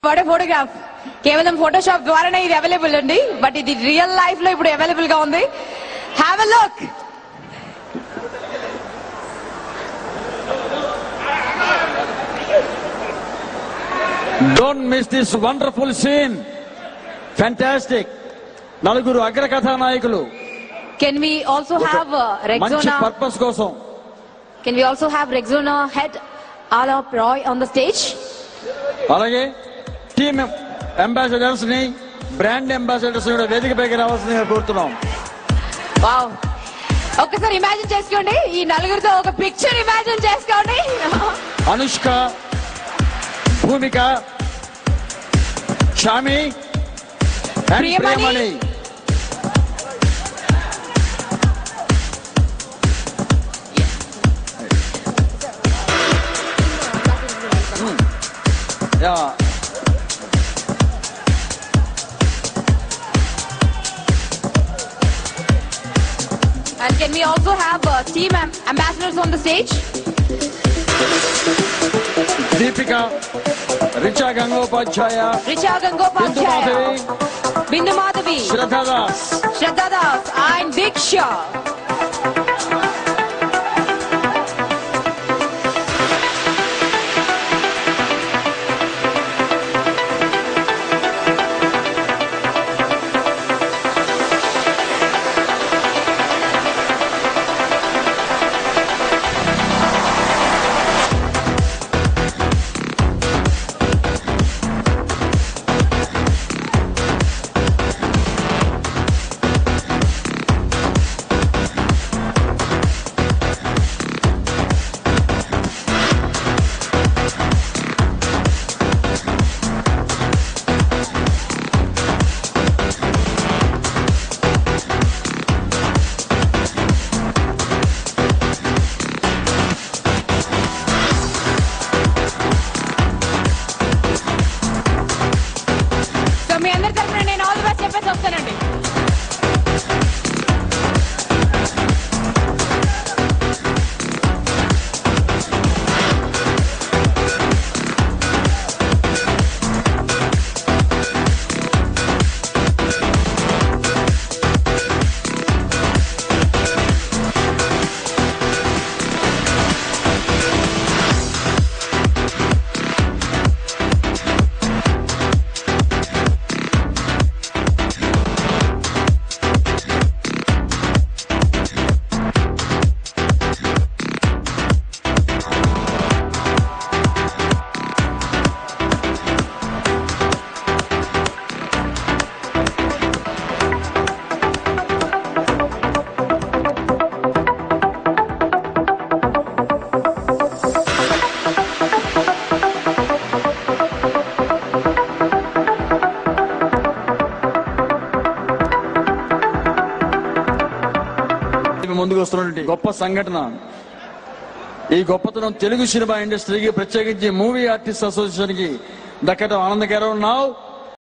What a photograph. కేవలం Photoshop ద్వారానే ఇది అవైలబుల్ అండి, బట్ ఇది రియల్ లైఫ్ లో ఇప్పుడు అవైలబుల్ గా ఉంది. Have a look. Don't miss this wonderful scene. Fantastic. నలుగురు అగ్ర కథానాయకులు. Can we also have మంచి Rexona? పర్పస్ కోసం. Can we also have Rexona head Alok Roy on the stage? అలాగే టీమ్ అంబాసిడర్స్ ని, బ్రాండ్ అంబాసిడర్స్ కూడా వేదికపైకి రావాల్సిందిగా కోరుతున్నాం. వావ్, ఒక్కసారి ఇమాజిన్ చేసుకోండి, ఈ నలుగురితో ఒక పిక్చర్ ఇమాజిన్ చేసుకోండి. Anushka, Bhumika, Shami, Priyamani. And can we also have team ambassadors on the stage? Deepika, Richa Gangopadhyay, Bindu Madhavi, Shraddha Das, and Diksha. మీ అందరి తరఫున నేను ఆల్ ది బెస్ట్ చెప్పేసి వస్తానండి. ముందుకు వస్తున్నటువంటి గొప్ప సంఘటన. ఈ గొప్పతనం తెలుగు సినిమా ఇండస్ట్రీకి, ప్రత్యేకించి మూవీ ఆర్టిస్ట్ అసోసియేషన్ కి దక్కడం ఆనందకరం. నౌ